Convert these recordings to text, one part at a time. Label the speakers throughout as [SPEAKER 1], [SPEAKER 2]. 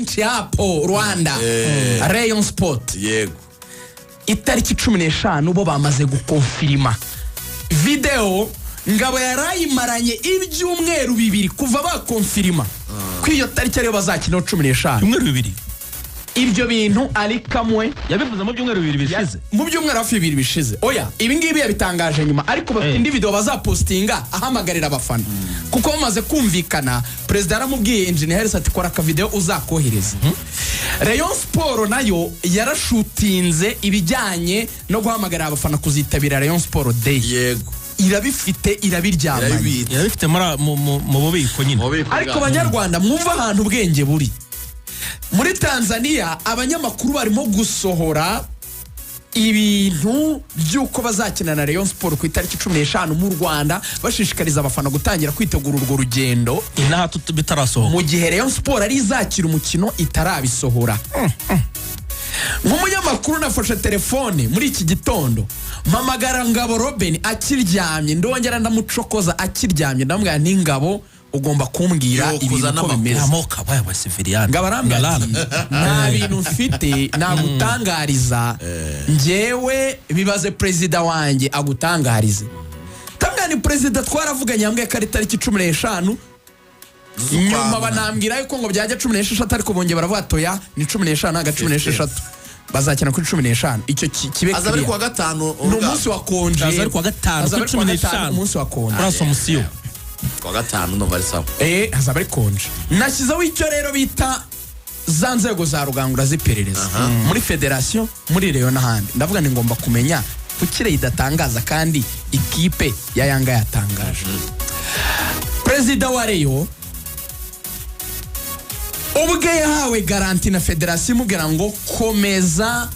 [SPEAKER 1] wananchi hapo Rwanda Rayon Sport
[SPEAKER 2] yego
[SPEAKER 1] itariki 15 bo bamaze gukonfirima video ngabo yarayimaranye ibyumweru bibiri kuva bakonfirima ko iyo tariki ariyo bazakina 15
[SPEAKER 3] umweru bibiri
[SPEAKER 1] ibyo bintu ari kamwe
[SPEAKER 3] yabivuze mu byumweru bibiri bishize
[SPEAKER 1] mu byumweru hafi bibiri bishize oya ibi ngibi yabitangaje nyuma ariko bafite indi video bazapostinga ahamagarira abafana kuko bamaze kumvikana president aramubwiye engineer Harris ati kora ka video uzakohereza Rayon Sport nayo yarashutinze ibijyanye no guhamagarira abafana kuzitabira Rayon Sport Day
[SPEAKER 2] yego
[SPEAKER 1] irabifite irabiryamanye
[SPEAKER 3] irabifite mu bubiko nyine
[SPEAKER 1] ariko abanyarwanda mwumva ahantu ubwenge buri muri Tanzania abanyamakuru barimo gusohora ibintu byuko bazakina na Rayon Sport ku itariki 15 mu Rwanda bashishikariza abafana gutangira kwitegura urwo rugendo
[SPEAKER 3] inaha bitarasohoka
[SPEAKER 1] mu gihe Rayon Sport ari izakira umukino itarabisohora nk'umunyamakuru nafashe telefone muri iki gitondo mpamagara Ngabo Robin akiryamye ndongera ndamucokoza akiryamye ndamubwira nti Ngabo ugomba kumbwira ibintu ko bimeze
[SPEAKER 3] amoka baya wa civilian
[SPEAKER 1] ngabarambira nta bintu mfite nagutangariza njewe bibaze president wanjye agutangarize tamwe ni president twaravuganye yambwiye ko ari tariki 15 nyuma banambwira yuko ngo byajya 16 ariko bongeye baravuga toya ni 15 naga 16 bazakina kuri 15 icyo kibe
[SPEAKER 2] azabari kwa gatano
[SPEAKER 1] n'umunsi wa konje
[SPEAKER 3] azabari kwa gatano kuri 15
[SPEAKER 1] umunsi wa konje
[SPEAKER 3] rasomusiyo
[SPEAKER 2] kwa gatanu no bari sawa
[SPEAKER 1] hazabari konje nashyizeho icyo rero bita za nzego za rugangura ziperereza muri federation muri Rayon n'ahandi ndavuga ni ngomba kumenya kukire idatangaza kandi ikipe ya Yanga yatangaje president wa Rayon ubwe yahawe garanti na federation imubwira ngo komeza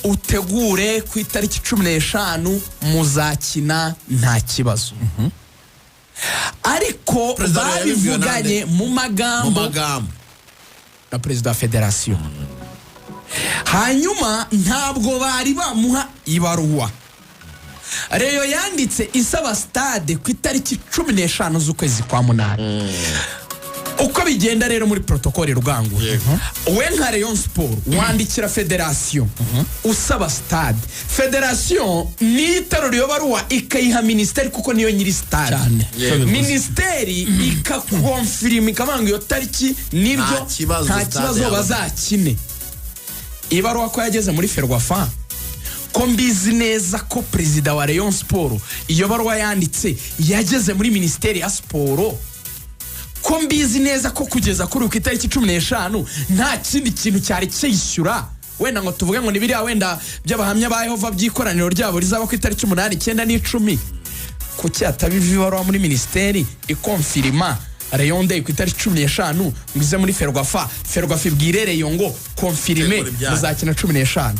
[SPEAKER 1] utegure ku itariki 15 muzakina nta kibazo ariko babivuganye mu magambo na president wa federation hanyuma ntabwo bari bamuha ibaruwa Rayon yanditse isaba stade ku itariki 15 z'ukwezi kwa munani uko bigenda rero muri protocole rugango we nka Rayon Sport wandikira federation usaba stade federation ni teroriyo baruwa ikayiha ministeri kuko niyo nyiri stade ministeri ikakonfirima ikamanga iyo tariki nibyo nta kibazo bazakine ibaruwa ko yageze muri Ferwafa ko mbizi neza ko president wa Rayon Sport iyo baruwa yanditse yageze muri ministeri ya sport ko mbizi neza ko kugeza kuri ku itariki 15 nta kindi kintu cyari cyishyura wenda ngo tuvuge ngo nibiri wenda by'abahamya ba Yehova by'ikoraniro ryabo rizaba ku itariki 8 9 n'10 kuki atabiviwaro muri ministeri ikonfirima Rayon Day ku itariki 15 ngize muri Ferwafa ibwirere yo ngo konfirime muzakina 15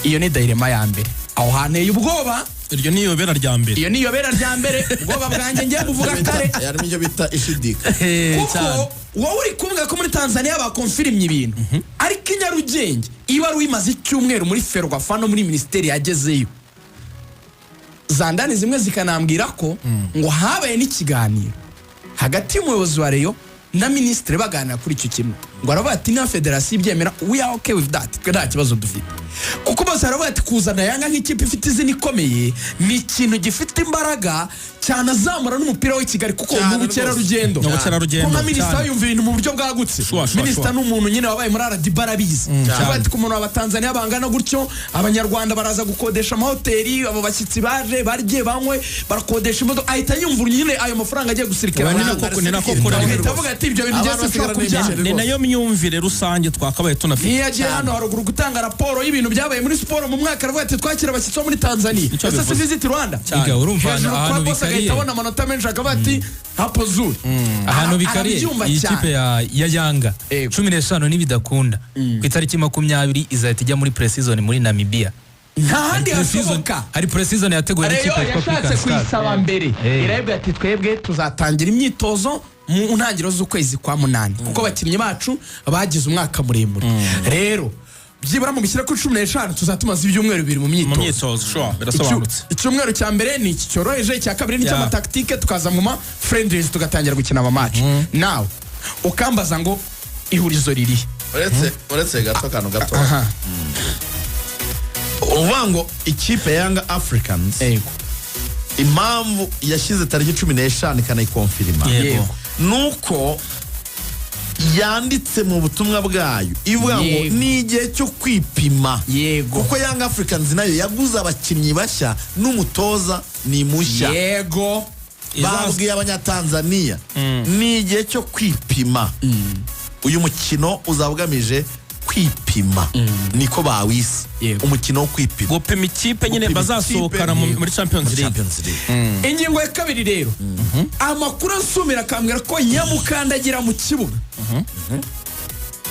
[SPEAKER 1] iyo ni dairema ya mbere aho haneye ubwoba
[SPEAKER 3] iryo niyo bera rya mbere ubwoba bwanjye ngiye kuvuga kare
[SPEAKER 2] yarimo ibyo bita ishidika
[SPEAKER 1] kuko wowe uri kumva ko muri Tanzania bakonfirimye ibintu ariko inyarugenge iba ruimaze icyumweru muri Ferwafa no muri ministeri yagezeyo zandani zimwe zikanambwira ko ngo habaye n'ikiganiro hagati y'umuyobozi wa Rayon na ministre baganira kuri icyo kimwe ngo arabati na federation ibyemera we are okay with that nta kibazo dufite kuko bose arabati kuzana Yanga nk'ikipe ifite izina ikomeye ni ikintu gifite imbaraga cyane azamura n'umupira wa Kigali kuko mu bukerarugendo kuma minister yumva ibintu mu buryo bwagutse minister n'umuntu nyine wabaye muri RD barabizi abati ku muntu wa Tanzania bangana gutyo abanyarwanda baraza gukodesha amahoteli abo bashyitsi baje barye banywe barakodesha imodoka ahita yumva nyine ayo mafaranga agiye gusirikira
[SPEAKER 3] ni nako kora
[SPEAKER 1] ndavuga ati ibyo bintu byose
[SPEAKER 3] ni nayo myumvire rusange twakabaye tunafite
[SPEAKER 1] niyagiye hano haruguru gutanga raporo y'ibintu byabaye muri siporo mu mwaka aravuga ati twakira abashyitsi muri Tanzania ese visit Rwanda
[SPEAKER 3] urumva
[SPEAKER 1] ahantu bikariye abona amanota menshi akabati hapo zuri
[SPEAKER 4] ahantu bikariye ikipe ya Yanga 15 nibidakunda ku itariki 20 izahita ijya muri pre-season muri Namibia
[SPEAKER 1] ntahandi hashoboka
[SPEAKER 4] hari pre-season yateguye n'ikipe
[SPEAKER 1] ya Africa kwisaba mbere irabwe ati twebwe tuzatangira imyitozo mu ntangiro z'ukwezi kwa munani kuko bakinnyi bacu bagize umwaka muremure rero byibura mu bishyira kuri 15 tuzatumaza ibyumweru bibiri mu myitozo
[SPEAKER 3] birasobanutse
[SPEAKER 1] icyumweru cya mbere ni iki cyoroheje cya kabiri ni cy'amataktike tukaza mu friendlies tugatangira gukina ama match now ukambaza ngo ihurizo riri
[SPEAKER 2] uretse gato kano gato uvuga ngo ikipe ya Young Africans impamvu yashyize tariki 15 ikanayikonfirima nuko yanditse mu butumwa bwayo ivuga ngo ni igihe cyo kwipima kuko Young Africans nayo yaguze abakinnyi bashya n'umutoza ni mushya babwiye abanyatanzania ni igihe cyo kwipima uyu mukino uzabugamije kwipima niko bawise umukino wo kwipima
[SPEAKER 3] gupima ikipe nyine bazasohokana muri Champions League
[SPEAKER 1] ingingo ya kabiri rero amakuru asumira akambwira ko nyamukandagira mu kibuga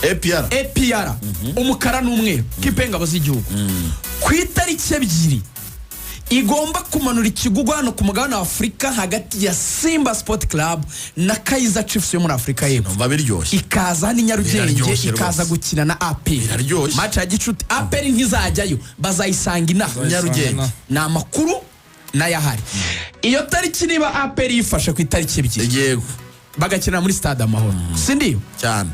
[SPEAKER 1] APR umukara n'umweru kipe ngabo z'igihugu ku itariki 2 igomba kumanura ikigugu hano ku mugabane wa Afurika hagati ya Simba Sport Club na Kaizer Chiefs yo muri Afurika y'Epfo ikaza hano Nyarugenge ikaza gukina na APR match ya gicuti APR ntizajyayo bazayisanga ina Nyarugenge na makuru n'ayahari iyo tariki niba APR yifashe ku itariki 2 bagakina muri Stade Amahoro sindiyo cyane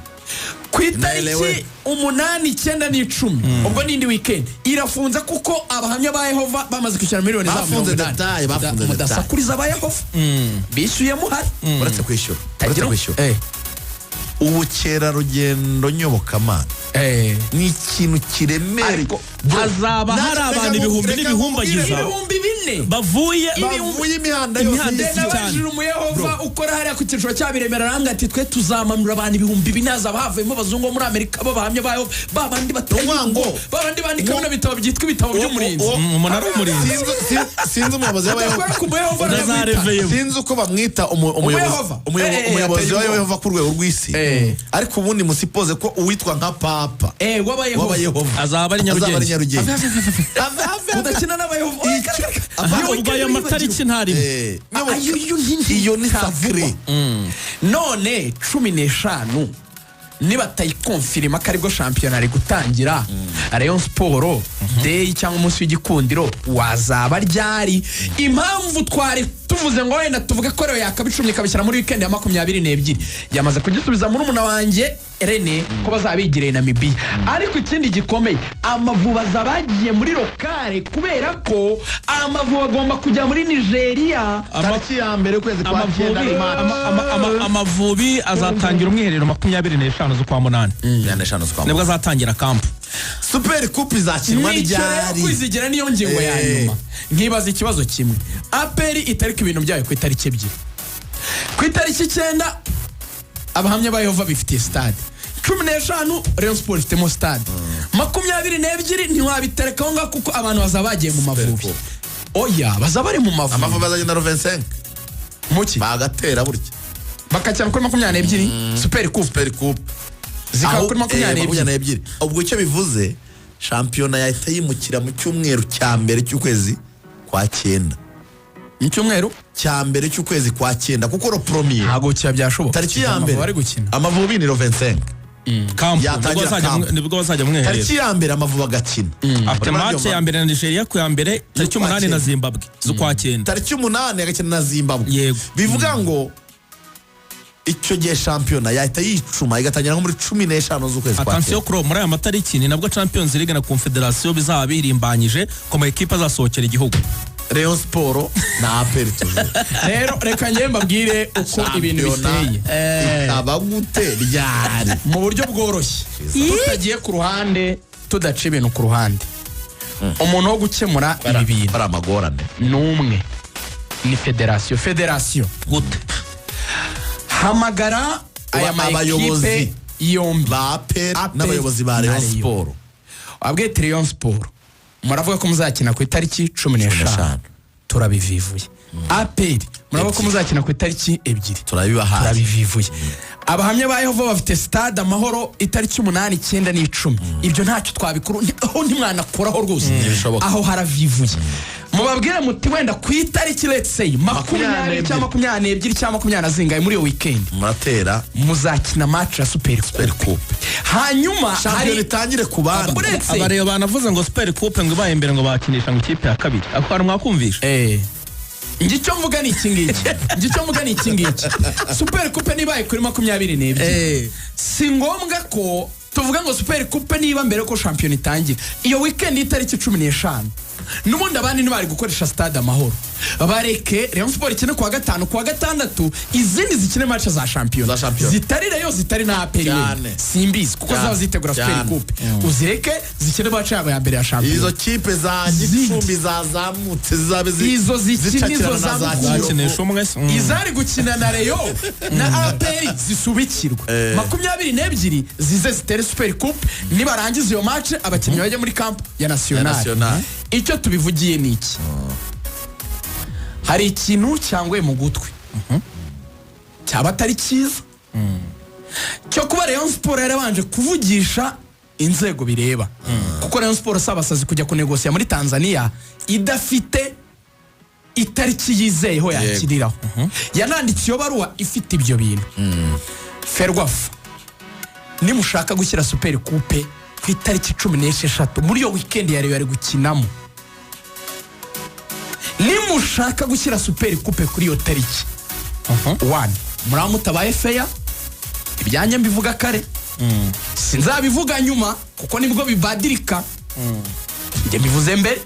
[SPEAKER 1] ku itariki 8, 9 n'10 ubwo nindi weekend irafunze kuko abahamya ba Yehova bamaze kwishyura miliyoni za
[SPEAKER 2] bafunze detail
[SPEAKER 1] mudasakuriza ba Yehova bishyuye muhari
[SPEAKER 2] uretse kwishyura ubukerarugendo nyobokamana ni ikintu kiremereye
[SPEAKER 3] hazaba hari abantu ibihumbi n'ibihumbagiza bavuye
[SPEAKER 2] imihanda yose
[SPEAKER 1] cyane umuyehova ukora hariya ku cyiciro cyabiremera ranga ati twe tuzamanura abantu ibihumbi binaza bavuyemo bazungu muri Amerika babahamye bayo babandi batango babandi bandika bino bitabo byitwa ibitabo by'umurinzi
[SPEAKER 3] umunara w'umurinzi
[SPEAKER 2] sinzi umuyobozi w'abayehova sinzi uko bamwita umuyobozi w'abayehova ku rwego rw'isi ariko ubundi musipoze ko uwitwa nka papa w'abayehova azaba ari Nyarugenge
[SPEAKER 1] udakina n'abayehova
[SPEAKER 3] ubwo ayo matariki ntari
[SPEAKER 2] iyo ni sacré
[SPEAKER 1] none 15 niba tayikonfirima ko aribwo shampiyona ari gutangira Rayon Sport day cyangwa umunsi w'igikundiro wazaba ryari impamvu twari tuvuze ngo wenda tuvuge ko rero yakabicumye kabishyira muri weekend ya 22 yamaze kugisubiza muri umuna wanjye Rene ko bazabigireye Namibia ariko ikindi gikomeye Amavubi azabagiye muri lokale kubera ko Amavubi agomba kujya muri Nigeria
[SPEAKER 2] tariki ya mbere kwezi kwa 9
[SPEAKER 3] Amavubi azatangira umwiherero 25 z'ukwa 8 nibwo azatangira camp
[SPEAKER 2] Super Coupe izakinwa ryari
[SPEAKER 1] kwizigera niyo ngingo ya nyuma nkibaza ikibazo kimwe APR itariki ibintu byayo ku itariki 2 ku itariki 9 abahamya ba Yehova bifitiye stade 15 Rayon Sport ifitemo stade 22 ntiwabiterekaho nga kuko abantu bazabagiye mu Mavubi oya bazabare mu Mavubi
[SPEAKER 2] Amavubi bazagenda 25
[SPEAKER 1] muki
[SPEAKER 2] bagatera burya
[SPEAKER 1] bakacyana kuri 22 Super Coupe zikaba kuri 22
[SPEAKER 2] ubwo icyo bivuze shampiyona yahita yimukira mu cyumweru cya mbere cy'ukwezi kwa 9
[SPEAKER 1] mu cyumweru
[SPEAKER 2] cya mbere cy'ukwezi kwa 9 kuko ro premier
[SPEAKER 1] ntago cya byashoboka
[SPEAKER 2] tariki ya mbere bari gukina Amavubi ni 25
[SPEAKER 3] camp nibwo bazajya mwiherero
[SPEAKER 2] tariki ya mbere Amavubi agakina
[SPEAKER 3] after match ya mbere na Nigeria ku ya mbere tariki 8 na Zimbabwe z'ukwa 9
[SPEAKER 2] tariki 8 agakina na Zimbabwe bivuga ngo icyo gihe shampiyona yahita yicuma igatangira nko muri 15 z'ukwezi kwa 9
[SPEAKER 3] attention kuro muri aya matariki ni nabwo Champions League na Confederation bizaba birimbanyije ko mu equipe azasohokera igihugu
[SPEAKER 2] Rayon Sport na APR
[SPEAKER 1] rero reka njye mbabwire uko ibintu biteye
[SPEAKER 2] abagute ryari
[SPEAKER 1] mu buryo bworoshye tutagiye ku ruhande tudaca ibintu ku ruhande umuntu wo gukemura ibi bintu
[SPEAKER 2] ari amagorane
[SPEAKER 1] n'umwe ni federation
[SPEAKER 2] gute
[SPEAKER 1] hamagara aya mayikipe yombi
[SPEAKER 2] ba APR n'abayobozi ba Rayon Sport
[SPEAKER 1] abwiye Rayon Sport muravuga ko muzakina ku itariki 15 turabivivuye APR muravuga ko muzakina ku itariki 2 turabivivuye abahamya ba Yehova bafite stade Amahoro itariki 8, 9 n'10 ibyo ntacyo twabikuru aho ntimwanakoraho rwose aho haravivuye mubabwire muti wenda ku itariki let's say 20 cyangwa 22 cyangwa 20 zingaye muri iyo weekend
[SPEAKER 2] muratera
[SPEAKER 1] muzakina match ya Super Coupe hanyuma
[SPEAKER 2] hari itangire ku bandi
[SPEAKER 3] abareba banavuze ngo Super Coupe ngo baye imbere ngo bakinisha ngo ikipe ya kabiri akwara mwakumvisha
[SPEAKER 1] ngicyo mvuga ni iki ngiki Super Coupe nibaye kuri 22 si ngombwa ko tuvuga ngo super coupe niba mbere ko shampiyona itangira iyo weekend itariki 15 n'ubundi abandi ntibari gukoresha stade Amahoro bareke Rayon Sport ikine kuwa gatanu kuwa gatandatu izindi zikine match za shampiyona zitari Rayon zitari na APR simbizi kuko zaba zitegura super coupe uzireke zikine match yabo ya mbere ya shampiyona
[SPEAKER 2] izo kipe za Gicumbi zazamutse zizabe
[SPEAKER 1] izo zikine izo
[SPEAKER 3] zakinesha umwe
[SPEAKER 1] izari gukina na Rayon na APR zisubikirwa 22 zize zitere super coupe nibarangiza iyo match abakinnyi bajya muri camp ya national icyo tubivugiye niki hari ikintu cyangwe mu gutwi cyaba atari cyiza cyo kuba Rayon Sport yarabanje kuvugisha inzego bireba kuko Rayon Sport sabasazi kujya kunegosiya muri Tanzania idafite itariki yizeyeho yakiriraho yananditse iyo baruwa ifite ibyo bintu Ferwafa nimushaka gushyira super coupe ku itariki 16 muri yo weekend yari gukinamo nimushaka gushyira super coupe kuri iyo tariki one muramutabaye feya ibyanya mbivuga kare sinzabivuga nyuma kuko nibwo bibadirika njye mbivuze mbere